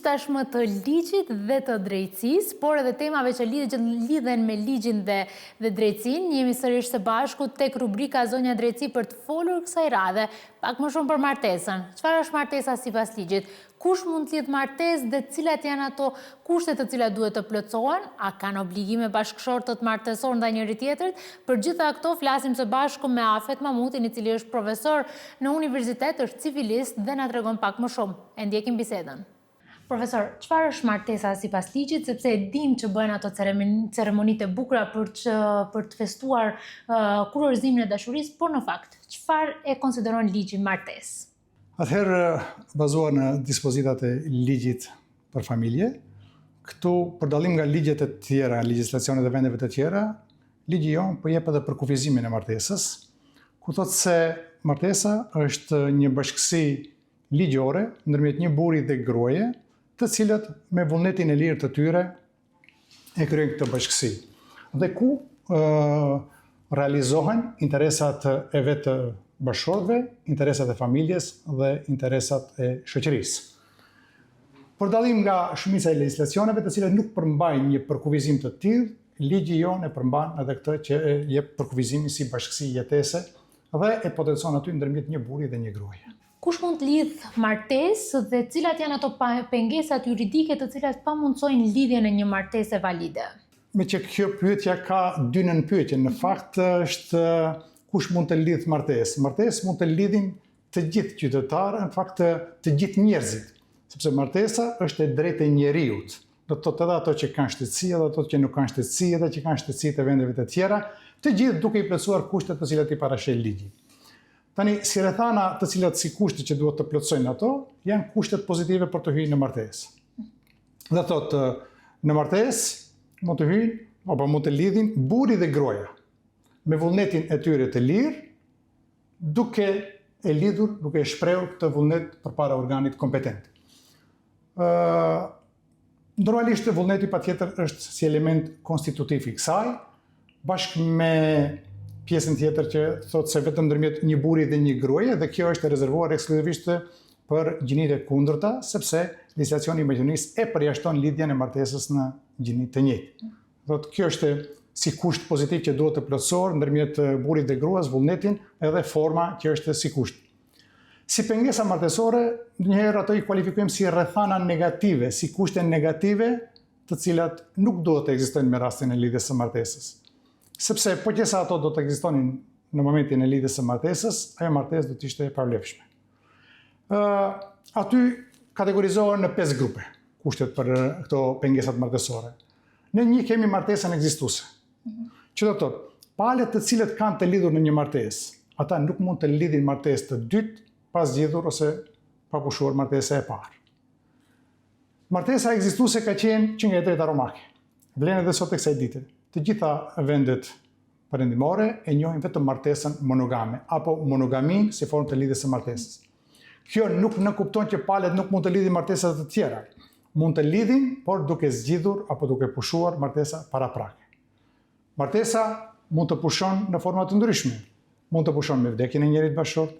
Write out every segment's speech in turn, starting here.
tashmë të ligjit dhe të drejtësisë, por edhe temave që lidhen me ligjin dhe drejtësinë. Jemi sërish së bashku tek rubrika Zonja Drejtësi për të folur kësaj radhe, pak më shumë për martesën. Çfarë është martesa sipas ligjit? Kush mund të lidh martesë dhe cilat janë ato kushte të cilat duhet të plotësohen? A kanë obligime bashkëshortët martesor ndaj njëri tjetrit? Për gjitha këto flasim së bashku me Afet Mamutin, i cili është profesor në universitet, është civilist dhe na tregon pak më shumë. E ndjekim bisedën. Profesor, çfarë është martesa sipas ligjit, sepse e dim që bëhen ato ceremonitë e bukura për të festuar kurorëzimin e dashurisë, por në fakt, çfarë e konsideron ligji martesë? Atëherë, bazuar në dispozitat e ligjit për familje, këtu për dallim nga ligjet e tjera, legjislacionet e vendeve të tjera, ligji jonë përjep edhe për kufizimin e martesës, ku thotë se martesa është një bashkësi ligjore ndërmjet një burri dhe gruaje, të cilët me vullnetin e lirë të tyre e kryejnë këtë bashkësi. Dhe ku realizohen interesat e vetë bashkëshortëve, interesat e familjes dhe interesat e shoqërisë. Për dallim nga shumica e legjislacioneve të cilat nuk përmbajnë një përkufizim të tillë, ligji jonë e përmban edhe këtë që jep përkufizimin si bashkësi jetese dhe e potencon aty ndërmjet një burri dhe një gruaje. Kush mund të lidh martesë dhe cilat janë ato pengesat juridike të cilat pamundsojnë lidhjen e një martese valide? Me që kjo pyetja ka dy nënpyetje, në fakt është kush mund të lidh martesë. Martesë mund të lidhin të gjithë qytetarë, në fakt të gjithë njerëzit, sepse martesa është e drejtë e njeriut. Do të thotë edhe ato që kanë shtetësi, edhe ato që nuk kanë shtetësi, edhe që kanë shtetësi të vendeve të tjera, të gjithë duke i plotësuar kushtet të cilat i parashël ligji. Tani, si rrethana të cilat si kushte që duhet të plotësojnë ato, janë kushtet pozitive për të hyrë në martesë. Dhe thotë, në martesë mund të hyjnë apo mund të lidhin burri dhe gruaja, me vullnetin e tyre të lirë, duke e lidhur, duke e shprehur këtë vullnet përpara organit kompetent. Normalisht vullneti patjetër është si element konstitutiv i kësaj, bashkë me pjesën tjetër që thotë se vetëm ndërmjet një burri dhe një gruaje, dhe kjo është e rezervuar ekskluzivisht për gjinitë e kundërta, sepse legjislacioni i Maqedonisë e përjashton lidhjen e martesës në gjini të njëjtë. Thotë kjo është si kusht pozitiv që duhet të plotësohet ndërmjet burrit dhe gruas, vullnetin edhe forma që është si kusht. Si pengesa martesore, ndonjëherë ato i kualifikojmë si rrethana negative, si kushte negative, të cilat nuk duhet të ekzistojnë me rastin e lidhjes së martesës. Sepse po që sa ato do të ekzistonin në momentin e lidhjes së martesës, ajo martesë do të ishte e pavlefshme. Aty kategorizohen në 5 grupe kushtet për këto pengesat martesore. Ne një kemi martesën ekzistuese. Që do të thotë, palët të cilët kanë të lidhur në një martesë, ata nuk mund të lidhin martesë të dytë pas zgjedhur ose pa pushuar martesa e parë. Martesa ekzistuese ka qenë që nga e drejta romake. Vlen edhe sot e kësaj dite. Të gjitha vendet perëndimore e njohin vetëm martesën monogame apo monogamin si formë të lidhjes së martesës. Kjo nuk nënkupton që palët nuk mund të lidhin martesa të tjera. Mund të lidhin, por duke zgjidhur apo duke pushuar martesa paraprake. Martesa mund të pushon në forma të ndryshme. Mund të pushon me vdekjen e njërit bashkëshort,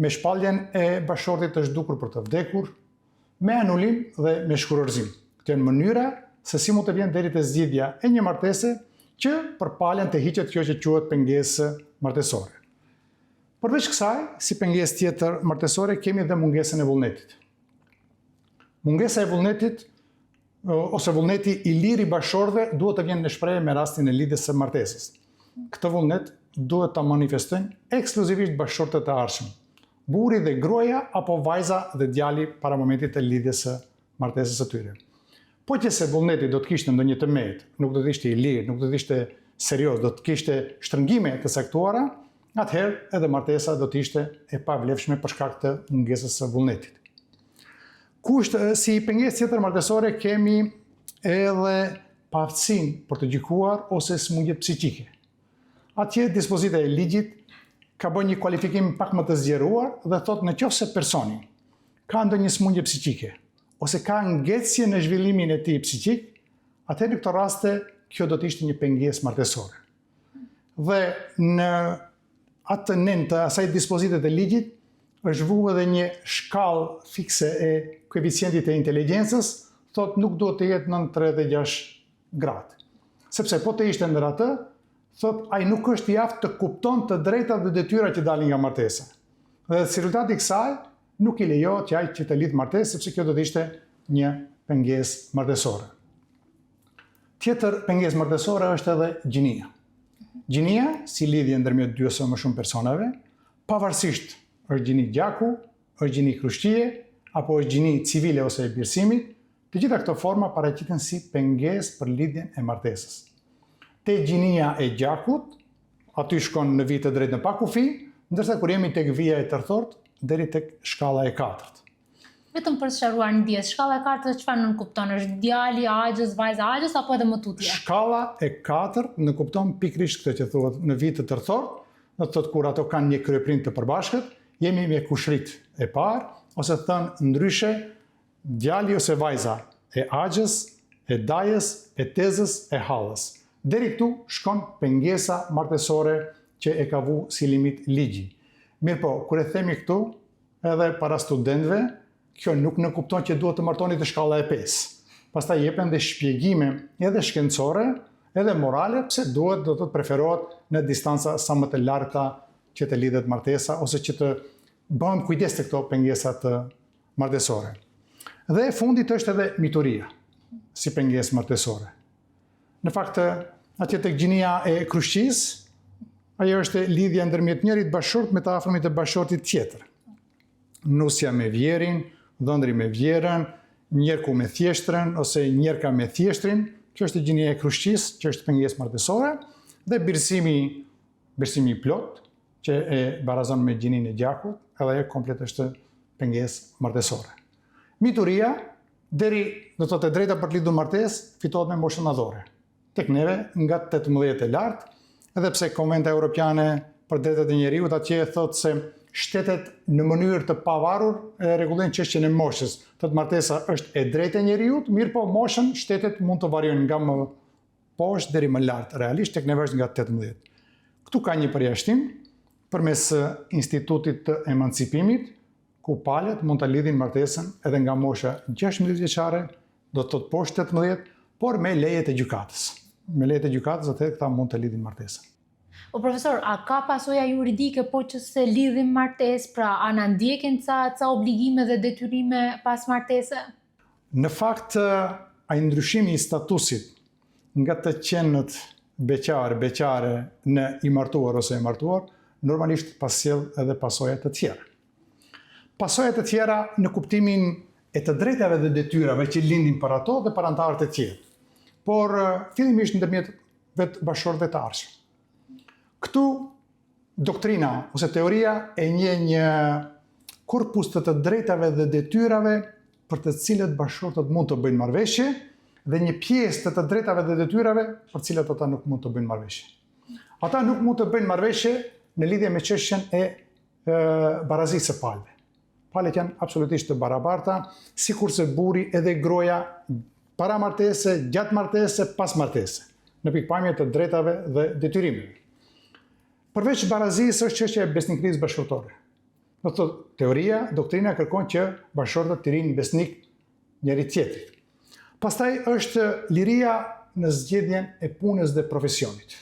me shpalljen e bashkëshortit të zhdukur për të vdekur, me anulim dhe me shkurorëzim. Këto janë mënyra se si mund të vjen deri te zgjidhja e një martese që përpalen të hiqet kjo që quhet pengesë martesore. Përveç kësaj, si pengesë tjetër martesore, kemi dhe mungesën e vullnetit. Mungesa e vullnetit ose vullneti i lirë i bashkëshortëve duhet të vjen në shprehje me rastin e lidhjes së martesës. Këtë vullnet duhet ta manifestojnë ekskluzivisht bashkëshortët e arshëm, burri dhe gruaja apo vajza dhe djali para momentit të lidhjes së martesës së tyre. Po që se vullneti do të kishte ndonjë tëmet, nuk do të ishte i lirë, nuk do të ishte serioz, do të kishte shtrëngime të saktuara, atëherë edhe martesa do të ishte e pavlefshme për shkak të mungesës së vullnetit. Si pengesë tjetër martesore kemi edhe paaftësinë për të gjykuar ose smundjet psiqike. Atje dispozita e ligjit ka bërë një kualifikim pak më të zgjeruar dhe thotë nëse personi ka ndonjë smundje psiqike ose ka ngecje në zhvillimin e tij psiqik, atëherë në këto raste kjo do të ishte një pengesë martesore. Dhe në atë nën të asaj dispozitet e ligjit është vu edhe një shkallë fikse e koeficientit e inteligjencës, thot nuk duhet të jetë nën 36 gradë. Sepse po të ishte ndër atë, thot ai nuk është i aftë të kupton të drejtat dhe detyrat që dalin nga martesa. Dhe si rezultati i kësaj nuk i lejohet që ai që të lidh martesë, sepse kjo do të ishte një pengesë martesore. Tjetër pengesë martesore është edhe gjinia. Gjinia, si lidhje ndërmjet dy ose më shumë personave, pavarësisht është gjini gjaku, është gjini krushtie, apo është gjini civile ose e birësimit, të gjitha këto forma paraqiten si pengesë për lidhjen e martesës. Te gjinia e gjakut, aty shkon në vit të drejtë në pakufi, ndërsa kur jemi tek vija e tërthort, deri tek shkalla e 4. Vetëm për të sqaruar një dijes, shkalla e 4 çfarë nënkupton? Është djali, agjës, vajza agjës apo edhe më tutje? Shkalla e 4 nënkupton pikërisht këtë që thuhet në vit të tërthort, do të thotë kur ato kanë një kryeprind të përbashkët, jemi me kushrit e parë, ose thënë ndryshe, djali ose vajza e agjës, e dajës, e tezës, e hallës. Deri këtu shkon pengesa martesore që e ka vu si limit ligji. Mirë po, kur e themi këtu, edhe para studentëve, kjo nuk nënkupton që duhet të martoni të shkalla e 5. Pastaj jepen dhe shpjegime edhe shkencore, edhe morale, pse duhet do të preferohet në distanca sa më të larta që të lidhet martesa, ose që të bëhen kujdes të këto pengesat martesore. Dhe e fundit është edhe mituria, si pengesë martesore. Në fakt, atje tek gjinia e krushqis, ajo është lidhja ndërmjet njërit bashkëshort me të afërmit të bashkëshortit tjetër. Nusja me vjerin, dhëndri me vjerën, njerku me thjeshtrën, ose njerka me thjeshtrin, kjo është gjinia e krushqis, që është pengesë martesore, dhe birësimi plot, që e barazon me gjinin e gjakut, edhe ajo komplet është pengesë martesore. Mituria, deri do të thotë drejta për të lidhur martesë, fitohet me moshën madhore. Tek neve nga 18 e lartë, edhe pse Konventa Europiane për drejtat e njeriut atje thotë se shtetet në mënyrë të pavarur e rregullojnë çështjen e moshës. Thotë martesa është e drejtë e njeriut, mirë po moshën shtetet mund të variojnë nga më poshtë deri më lart. Realisht tek neve është nga 18. Ktu ka një përjashtim përmes institutit të emancipimit, ku palët mund të lidhin martesën edhe nga mosha 16 vjeçare, do të thotë poshtë 18, por me leje të gjykatës. Me leje të gjykatës atë këta mund të lidhin martesën. O profesor, a ka pasoja juridike po që se lidhim martesë, pra a na ndjekin ca obligime dhe detyrime pas martese? Në fakt, ai ndryshimi i statusit nga të qenët beqare në i martuar ose e martuar, normalisht pasjell edhe pasoja të tjera. Pasojat e tjera në kuptimin e të drejtave dhe detyrave që lindin për ato dhe për anëtarët e tjerë. Por fillimisht ndërmjet vetë bashkëshortëve të arshëm. Këtu doktrina ose teoria e një korpus të drejtave dhe detyrave për të cilët bashkëshortët mund të bëjnë marrëveshje dhe një pjesë të drejtave dhe detyrave për cilët ata nuk mund të bëjnë marrëveshje. Ata nuk mund të bëjnë marrëveshje në lidhje me çështjen e barazisë së palëve. Palët janë absolutisht të barabarta, sikurse burri edhe groja para martese, gjatë martese, pas martese, në pikpamje të drejtave dhe detyrimeve. Përveç barazisë është çështja e besnikërisë bashkëtorë. Do të thotë, teoria, doktrina kërkon që bashkëshortët të rinë besnik njëri tjetrit. Pastaj është liria në zgjedhjen e punës dhe profesionit.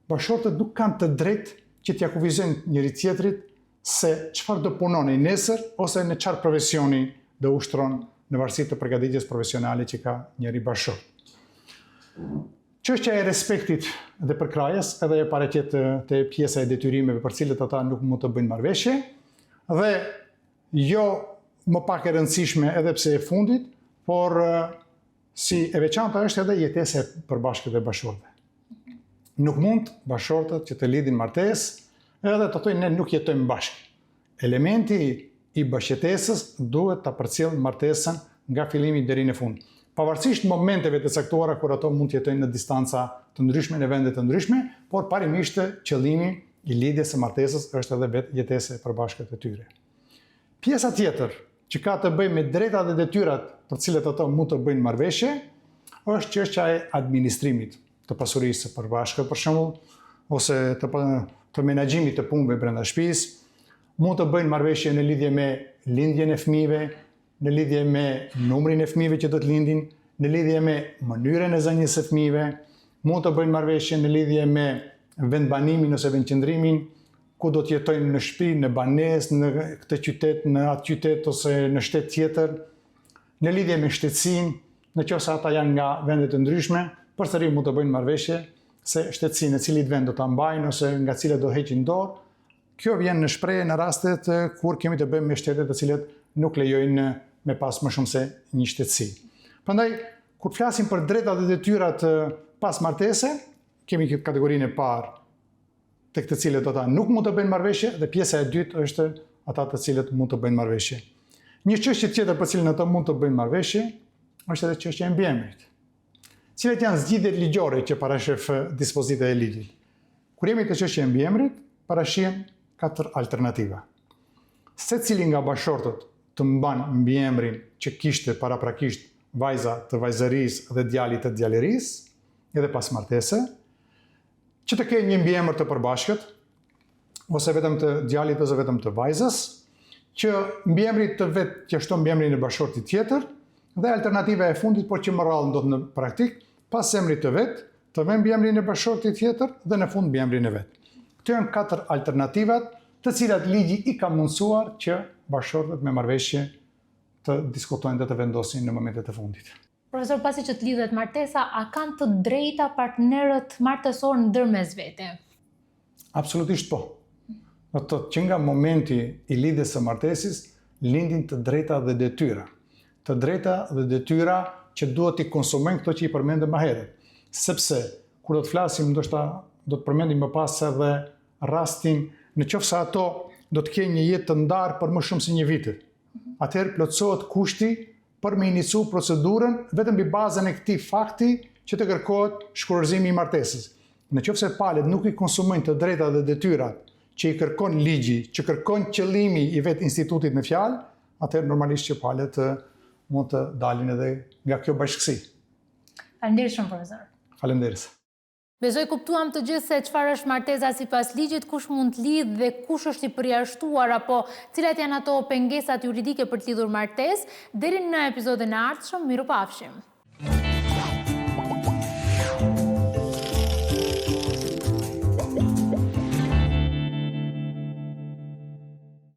Bashkëshortët nuk kanë të drejtë që t'ia kufizojnë njëri tjetrit se çfarë do punoni nesër ose në çfarë profesioni do ushtron në varësi të përgatitjes profesionale që ka njëri bashkëshort. Çështja e respektit dhe përkrajes edhe e paraqet te pjesa e detyrimeve për cilët ata nuk mund të bëjnë marrëveshje dhe jo më pak e rëndësishme edhe pse e fundit, por si e veçanta është edhe jetesa e përbashkët e bashkëshortëve. Nuk mund bashkëshortët që të lidhin martesë edhe të thojnë ne nuk jetojmë bashkë. Elementi i bashkëjetesës duhet ta përcjellë martesën nga fillimi deri në fund. Pavarësisht momenteve të caktuara kur ato mund të jetojnë në distanca të ndryshme në vende të ndryshme, por parimisht qëllimi i lidhjes së martesës është edhe vetë jetesa e përbashkët e tyre. Pjesa tjetër që ka të bëjë me drejtat dhe detyrat për cilët ato mund të bëjnë marrëveshje, është çështja e administrimit të pasurisë së përbashkët, për shembull, ose të menaxhimit të punëve brenda shtëpisë, mund të bëjnë marrëveshje në lidhje me lindjen e fëmijëve, në lidhje me numrin e fëmijëve që do të lindin, në lidhje me mënyrën e zënies së fëmijëve, mund të bëjnë marrëveshje në lidhje me vendbanimin ose vendqëndrimin, ku do të jetojnë në shtëpi, në banesë, në këtë qytet, në atë qytet ose në shtet tjetër, në lidhje me shtetësinë, nëse ata janë nga vende të ndryshme, përsëri mund të bëjnë marrëveshje se shtetësinë e cilit vend do ta mbajnë ose nga cilat do heqin dorë. Kjo vjen në shprehje në rastet kur kemi të bëjmë me shtete të cilat nuk lejojnë me pas më shumë se një shtetësi. Prandaj, kur flasim për drejtat dhe detyrat pas martese, kemi kategorinë e parë tek të cilët ata nuk mund të bëjnë marrëveshje dhe pjesa e dytë është ata të cilët mund të bëjnë marrëveshje. Një çështje tjetër për cilën ata mund të bëjnë marrëveshje është edhe çështja e mbiemrit. Cilat janë zgjidhjet ligjore që parashef dispozita e ligjit. Kur jemi te çështja e mbiemrit, parashihen 4 alternativa. Secili nga bashortët të mban mbiemrin që kishte paraprakisht vajza të vajzërisë dhe djali të djalerisë, edhe pas martese, që të kenë një mbiemër të përbashkët, ose vetëm të djalit ose vetëm të vajzës, që mbiemri të vetë që shton mbiemrin e bashortit tjetër, dhe alternativa e fundit, por që më rrallë ndodh në praktik, pas emrit të vetë, të vënë mbiemrin e bashortit tjetër dhe në fund mbiemrin e vetë. Këto janë 4 alternativat, të cilat ligji i ka mundësuar që bashortët me marrëveshje të diskutojnë dhe të vendosin në momentet e fundit. Profesor, pasi që të lidhet martesa, a kanë të drejta partnerët martesor ndërmes vete? Absolutisht po. Do të thotë që nga momenti i lidhjes së martesës lindin të drejta dhe detyra. Të drejta dhe detyra që duhet i konsumojnë këto që i përmendëm më herët. Sepse kur do të flasim, ndoshta do të përmendim më pas edhe rastin nëse ato do të kenë një jetë të ndarë për më shumë se një vit. Atëherë plotësohet kushti për me inicu procedurën vetëm mbi bazën e këtij fakti që të kërkohet shkurorzimi i martesës. Nëse palët nuk i konsumojnë të drejtat dhe detyrat që i kërkon ligji, që kërkon qëllimi i vetë institutit në fjalë, atëherë normalisht që palët mund të dalin edhe nga kjo bashkësi. Faleminderit shumë, profesor. Faleminderit. Besoj kuptuam të gjithë se çfarë është martesa sipas ligjit, kush mund të lidhë dhe kush është i përjashtuar apo cilat janë ato pengesat juridike për të lidhur martesë. Deri në episodin e ardhshëm, mirupafshim.